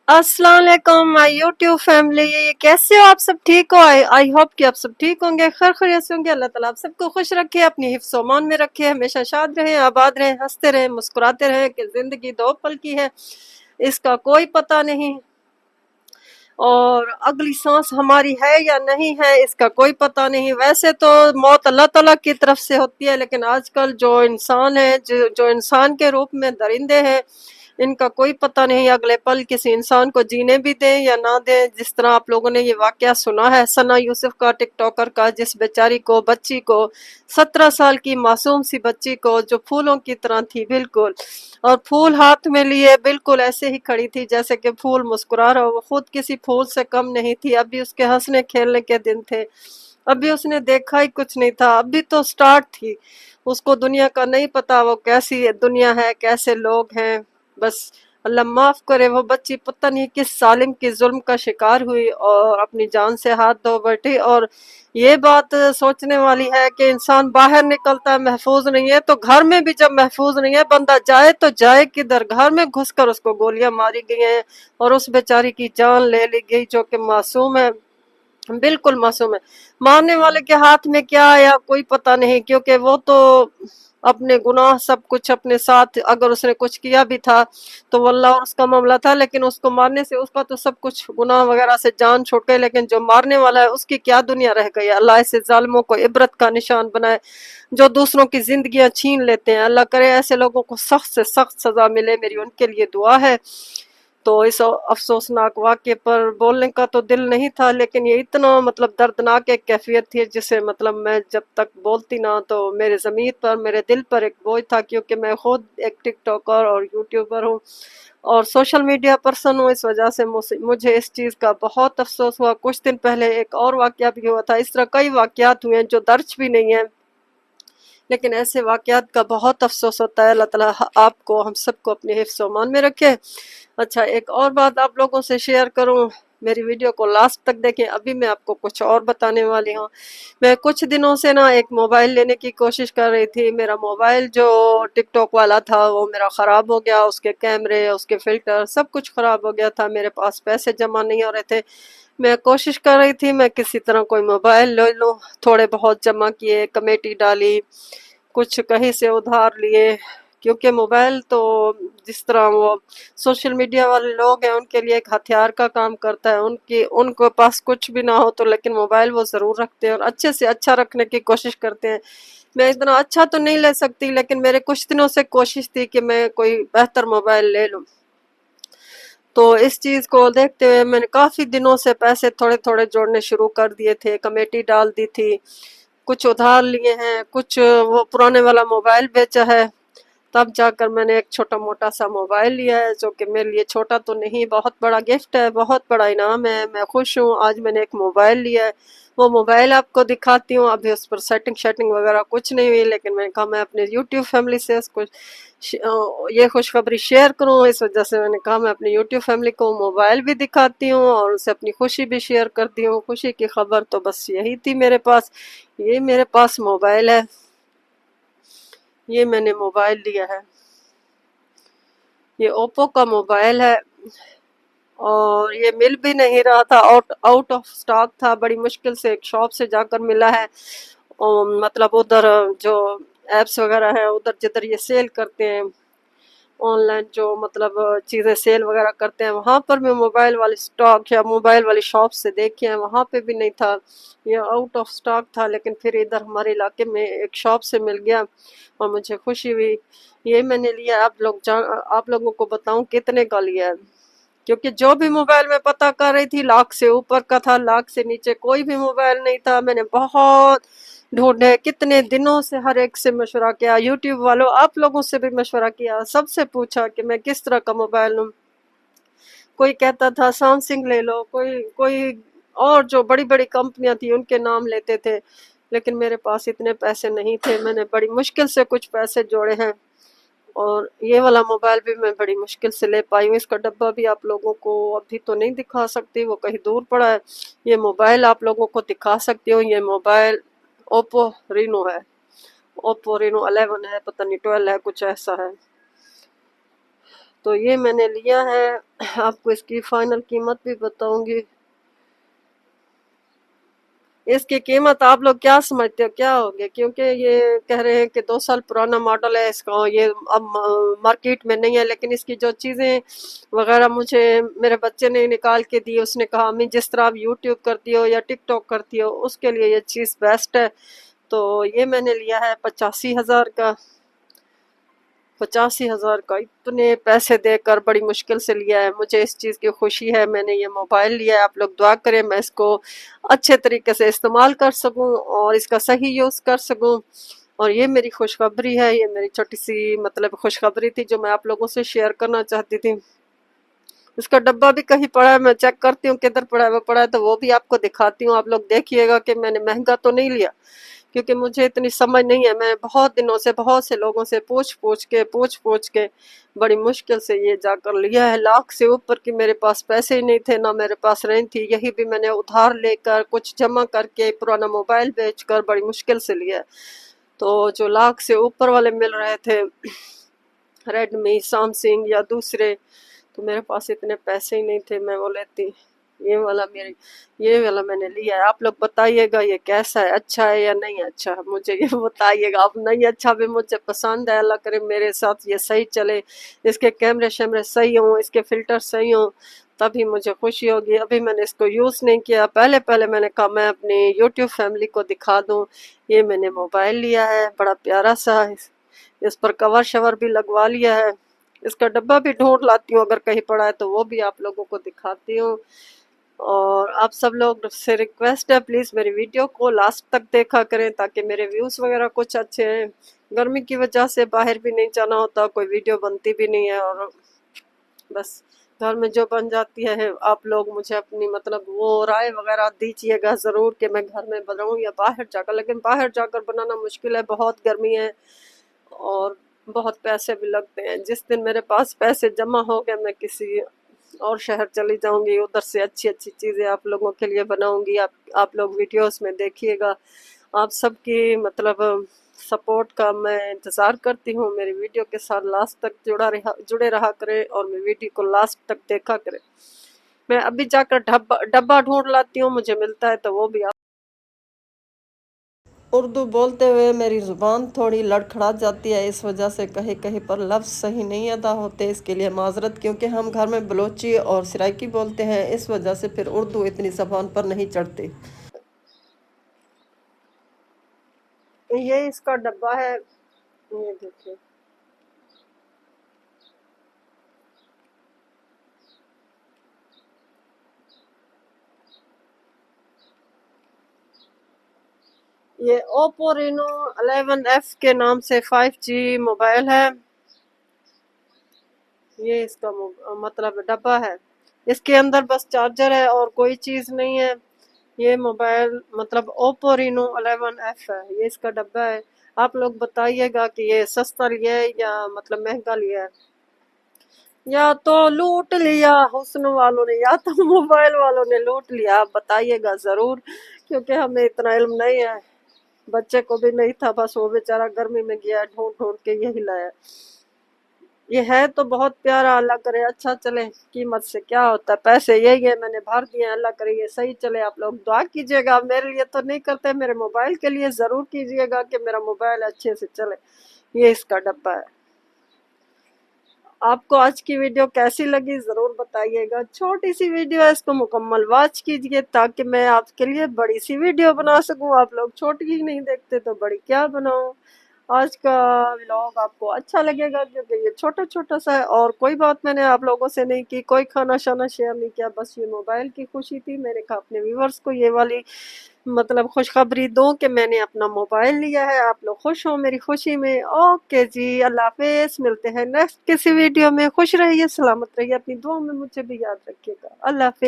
अस्सलाम वालेकुम my YouTube family, कैसे हो आप? सब ठीक हो? आई होप कि आप सब ठीक होंगे, खैर खैरियत से होंगे। अल्लाह ताला आप सबको खुश रखे, अपनी हिफ्ज़ ओ अमान में रखे, हमेशा शाद रहें, आबाद रहें, हंसते रहें, मुस्कुराते रहें कि जिंदगी दो पल की है, इसका कोई पता नहीं, और अगली सांस हमारी है या नहीं है इसका कोई पता नहीं। वैसे तो मौत अल्लाह ताला की तरफ से होती है, लेकिन आजकल जो इंसान है, जो इंसान के रूप में दरिंदे हैं, इनका कोई पता नहीं अगले पल किसी इंसान को जीने भी दें या ना दें। जिस तरह आप लोगों ने ये वाकया सुना है सना यूसुफ का, टिकटॉकर का, जिस बेचारी को, बच्ची को, 17 साल की मासूम सी बच्ची को, जो फूलों की तरह थी बिल्कुल, और फूल हाथ में लिए बिल्कुल ऐसे ही खड़ी थी जैसे कि फूल मुस्कुरा रहा हो, वो खुद किसी फूल से कम नहीं थी। अभी उसके हंसने खेलने के दिन थे, अभी उसने देखा ही कुछ नहीं था, अभी तो स्टार्ट थी। उसको दुनिया का नहीं पता वो कैसी दुनिया है, कैसे लोग हैं। बस अल्लाह माफ करे, वो बच्ची पता नहीं किस जालिम की जुल्म का शिकार हुई और अपनी जान से हाथ धो बैठी। और ये बात सोचने वाली है कि इंसान बाहर निकलता है महफूज नहीं है, तो घर में भी जब महफूज नहीं है, बंदा जाए तो जाए किधर? घर में घुसकर उसको गोलियां मारी गई हैं और उस बेचारी की जान ले ली गई, जो कि मासूम है, बिल्कुल मासूम है। मारने वाले के हाथ में क्या आया कोई पता नहीं, क्योंकि वो तो अपने गुनाह सब कुछ अपने साथ, अगर उसने कुछ किया भी था तो वल्लाह और उसका मामला था, लेकिन उसको मारने से उसका तो सब कुछ गुनाह वगैरह से जान छूट गई, लेकिन जो मारने वाला है उसकी क्या दुनिया रह गई। अल्लाह ऐसे जालिमों को इबरत का निशान बनाए, जो दूसरों की जिंदगियां छीन लेते हैं। अल्लाह करे ऐसे लोगों को सख्त से सख्त सजा मिले, मेरी उनके लिए दुआ है। तो इस अफसोसनाक वाक़ये पर बोलने का तो दिल नहीं था, लेकिन ये इतना मतलब दर्दनाक एक कैफियत थी, जिसे मतलब मैं जब तक बोलती ना तो मेरे ज़मीर पर, मेरे दिल पर एक बोझ था, क्योंकि मैं खुद एक टिकटॉकर और यूट्यूबर हूँ और सोशल मीडिया पर्सन हूँ। इस वजह से मुझे इस चीज़ का बहुत अफसोस हुआ। कुछ दिन पहले एक और वाक़या भी हुआ था, इस तरह कई वाक़यात हुए हैं जो दर्ज भी नहीं है, लेकिन ऐसे वाक़यात का बहुत अफसोस होता है। अल्लाह ताला आपको, हम सबको अपने हिफ्ज़ ओ अमान में रखे। अच्छा, एक और बात आप लोगों से शेयर करूं, मेरी वीडियो को लास्ट तक देखें, अभी मैं आपको कुछ और बताने वाली हूँ। मैं कुछ दिनों से ना एक मोबाइल लेने की कोशिश कर रही थी। मेरा मोबाइल जो टिकटॉक वाला था वो मेरा ख़राब हो गया, उसके कैमरे, उसके फ़िल्टर सब कुछ ख़राब हो गया था, मेरे पास पैसे जमा नहीं हो रहे थे। मैं कोशिश कर रही थी मैं किसी तरह कोई मोबाइल ले लूं, थोड़े बहुत जमा किए, कमेटी डाली, कुछ कहीं से उधार लिए, क्योंकि मोबाइल तो जिस तरह वो सोशल मीडिया वाले लोग हैं उनके लिए एक हथियार का काम करता है। उनके पास कुछ भी ना हो तो लेकिन मोबाइल वो जरूर रखते हैं और अच्छे से अच्छा रखने की कोशिश करते हैं। मैं इतना अच्छा तो नहीं ले सकती, लेकिन मेरे कुछ दिनों से कोशिश थी कि मैं कोई बेहतर मोबाइल ले लूं। तो इस चीज को देखते हुए मैंने काफी दिनों से पैसे थोड़े थोड़े जोड़ने शुरू कर दिए थे, कमेटी डाल दी थी, कुछ उधार लिए हैं, कुछ वो पुराने वाला मोबाइल बेचा है, तब जाकर मैंने एक छोटा मोटा सा मोबाइल लिया है, जो कि मेरे लिए छोटा तो नहीं, बहुत बड़ा गिफ्ट है, बहुत बड़ा इनाम है। मैं खुश हूँ, आज मैंने एक मोबाइल लिया है। वो मोबाइल आपको दिखाती हूँ। अभी उस पर सेटिंग शेटिंग वगैरह कुछ नहीं हुई, लेकिन मैंने कहा मैं अपने यूट्यूब फैमिली से उसको ये खुशखबरी शेयर करूँ, इस वजह से मैंने कहा मैं अपनी यूट्यूब फैमिली को मोबाइल भी दिखाती हूँ और उनसे अपनी खुशी भी शेयर करती हूँ। खुशी की खबर तो बस यही थी मेरे पास। ये मेरे पास मोबाइल है, ये मैंने मोबाइल लिया है, ये ओप्पो का मोबाइल है और ये मिल भी नहीं रहा था, आउट आउट ऑफ स्टॉक था, बड़ी मुश्किल से एक शॉप से जाकर मिला है। और मतलब उधर जो एप्स वगैरह है, उधर जिधर ये सेल करते हैं ऑनलाइन, जो मतलब चीज़ें सेल वगैरह करते हैं, वहां पर भी मोबाइल वाली स्टॉक या मोबाइल वाली शॉप से देखे हैं, वहां पे भी नहीं था, ये आउट ऑफ स्टॉक था। लेकिन फिर इधर हमारे इलाके में एक शॉप से मिल गया और मुझे खुशी हुई, ये मैंने लिया। आप लोगों को बताऊं कितने का लिया है, क्योंकि जो भी मोबाइल मैं पता कर रही थी लाख से ऊपर का था, लाख से नीचे कोई भी मोबाइल नहीं था। मैंने बहुत ढूंढे, कितने दिनों से हर एक से मशवरा किया, यूट्यूब वालों आप लोगों से भी मशवरा किया, सबसे पूछा कि मैं किस तरह का मोबाइल लूं। कोई कहता था सैमसंग ले लो, कोई कोई और जो बड़ी बड़ी कंपनियां थी उनके नाम लेते थे, लेकिन मेरे पास इतने पैसे नहीं थे। मैंने बड़ी मुश्किल से कुछ पैसे जोड़े हैं और ये वाला मोबाइल भी मैं बड़ी मुश्किल से ले पाई हूँ। इसका डब्बा भी आप लोगों को अभी तो नहीं दिखा सकती, वो कहीं दूर पड़ा है। ये मोबाइल आप लोगों को दिखा सकती हूँ। ये मोबाइल ओप्पो रीनो है, ओप्पो रीनो 11 है, पता नहीं 12 है, कुछ ऐसा है। تو یہ میں نے لیا ہے، آپ کو اس کی فائنل قیمت بھی بتاؤں گی۔ اس کی قیمت آپ لوگ کیا سمجھتے ہو کیا ہوگی؟ کیونکہ یہ کہہ رہے ہیں کہ 2 سال پرانا ماڈل ہے اس کا، یہ اب مارکیٹ میں نہیں ہے، لیکن اس کی جو چیزیں وغیرہ مجھے میرے بچے نے نکال کے دی، اس نے کہا امی جس طرح آپ یوٹیوب کرتی ہو یا ٹک ٹاک کرتی ہو اس کے لیے یہ چیز بیسٹ ہے۔ تو یہ میں نے لیا ہے 85,000 کا، 85,000 کا، اتنے پیسے دے کر بڑی مشکل سے لیا ہے۔ مجھے اس چیز کی خوشی ہے، میں نے یہ موبائل لیا ہے، آپ لوگ دعا کریں میں اس کو اچھے طریقے سے استعمال کر سکوں اور اس کا صحیح یوز کر سکوں۔ اور یہ میری خوشخبری ہے، یہ میری چھوٹی سی مطلب خوشخبری تھی جو میں آپ لوگوں سے شیئر کرنا چاہتی تھی۔ اس کا ڈبہ بھی کہیں پڑا ہے، میں چیک کرتی ہوں کدھر پڑا ہے، وہ پڑا ہے تو وہ بھی آپ کو دکھاتی ہوں۔ آپ لوگ دیکھیے گا کہ میں نے مہنگا تو نہیں لیا، کیونکہ مجھے اتنی سمجھ نہیں ہے، میں بہت دنوں سے بہت سے لوگوں سے پوچھ کے بڑی مشکل سے یہ جا کر لیا ہے۔ لاکھ سے اوپر کی میرے پاس پیسے ہی نہیں تھے، نہ میرے پاس رینٹ تھی، یہی بھی میں نے ادھار لے کر کچھ جمع کر کے پرانا موبائل بیچ کر بڑی مشکل سے لیا ہے۔ تو جو لاکھ سے اوپر والے مل رہے تھے ریڈمی، سامسنگ یا دوسرے، تو میرے پاس اتنے پیسے ہی نہیں تھے میں وہ لیتی۔ یہ والا میں نے لیا ہے۔ آپ لوگ بتائیے گا یہ کیسا ہے، اچھا ہے یا نہیں اچھا ہے، مجھے یہ بتائیے گا۔ اب نہیں اچھا بھی مجھے پسند ہے، اللہ کرے میرے ساتھ یہ صحیح چلے، اس کے کیمرے شیمرے صحیح ہوں، اس کے فلٹر صحیح ہوں، تبھی مجھے خوشی ہوگی۔ ابھی میں نے اس کو یوز نہیں کیا، پہلے میں نے کہا میں اپنی یوٹیوب فیملی کو دکھا دوں۔ یہ میں نے موبائل لیا ہے بڑا پیارا سا، اس پر کور شور بھی لگوا لیا ہے۔ اس کا ڈبہ بھی ڈھونڈ لاتی ہوں، اگر کہیں پڑا ہے تو وہ بھی آپ لوگوں کو دکھاتی ہوں۔ اور آپ سب لوگ سے ریکویسٹ ہے پلیز میری ویڈیو کو لاسٹ تک دیکھا کریں تاکہ میرے ویوز وغیرہ کچھ اچھے ہیں۔ گرمی کی وجہ سے باہر بھی نہیں جانا ہوتا، کوئی ویڈیو بنتی بھی نہیں ہے، اور بس گھر میں جو بن جاتی ہے آپ لوگ مجھے اپنی مطلب وہ رائے وغیرہ دیجیے گا ضرور کہ میں گھر میں بناؤں یا باہر جا کر، لیکن باہر جا کر بنانا مشکل ہے، بہت گرمی ہے اور بہت پیسے بھی لگتے ہیں۔ جس دن میرے پاس پیسے جمع ہو گئے میں کسی اور شہر چلی جاؤں گی، ادھر سے اچھی اچھی چیزیں آپ لوگوں کے لیے بناؤں گی۔ آپ لوگ ویڈیوز میں دیکھیے گا۔ آپ سب کی مطلب سپورٹ کا میں انتظار کرتی ہوں، میری ویڈیو کے ساتھ لاسٹ تک جڑے رہا کریں اور میری ویڈیو کو لاسٹ تک دیکھا کریں۔ میں ابھی جا کر ڈبہ ڈھونڈ لاتی ہوں، مجھے ملتا ہے تو وہ بھی اردو بولتے ہوئے میری زبان تھوڑی لڑکھڑا جاتی ہے، اس وجہ سے کہیں کہیں پر لفظ صحیح نہیں ادا ہوتے، اس کے لیے معذرت، کیونکہ ہم گھر میں بلوچی اور سرائکی بولتے ہیں، اس وجہ سے پھر اردو اتنی زبان پر نہیں چڑھتی۔ یہ اس کا ڈبہ ہے، یہ دیکھیں، یہ اوپو رینو 11F کے نام سے 5G موبائل ہے۔ یہ اس کا مطلب ڈبہ ہے، اس کے اندر بس چارجر ہے اور کوئی چیز نہیں ہے۔ یہ موبائل مطلب اوپو رینو 11F ہے، یہ اس کا ڈبہ ہے۔ آپ لوگ بتائیے گا کہ یہ سستا لیا ہے یا مطلب مہنگا لیا ہے، یا تو لوٹ لیا حسن والوں نے یا تو موبائل والوں نے لوٹ لیا۔ آپ بتائیے گا ضرور، کیونکہ ہمیں اتنا علم نہیں ہے، بچے کو بھی نہیں تھا، بس وہ بیچارہ گرمی میں گیا ڈھونڈ ڈھونڈ کے یہی لایا۔ یہ ہے تو بہت پیارا، اللہ کرے اچھا چلے، قیمت سے کیا ہوتا ہے، پیسے یہی ہے میں نے بھر دیے ہیں، اللہ کرے یہ صحیح چلے۔ آپ لوگ دعا کیجیے گا، میرے لیے تو نہیں کرتے، میرے موبائل کے لیے ضرور کیجیے گا کہ میرا موبائل اچھے سے چلے۔ یہ اس کا ڈبہ ہے۔ آپ کو آج کی ویڈیو کیسی لگی ضرور بتائیے گا، چھوٹی سی ویڈیو ہے، اس کو مکمل واچ کیجیے تاکہ میں آپ کے لیے بڑی سی ویڈیو بنا سکوں۔ آپ لوگ چھوٹی ہی نہیں دیکھتے تو بڑی کیا بناؤں۔ آج کا ولاگ آپ کو اچھا لگے گا کیونکہ یہ چھوٹا چھوٹا سا ہے، اور کوئی بات میں نے آپ لوگوں سے نہیں کی، کوئی کھانا شانا شیئر نہیں کیا، بس یہ موبائل کی خوشی تھی، میں نے کہا اپنے ویورز کو یہ والی مطلب خوشخبری دوں کہ میں نے اپنا موبائل لیا ہے، آپ لوگ خوش ہوں میری خوشی میں۔ اوکے جی، اللہ حافظ، ملتے ہیں نیکسٹ کسی ویڈیو میں، خوش رہیے، سلامت رہیے، اپنی دعاؤں میں مجھے بھی یاد رکھیے گا، اللہ حافظ۔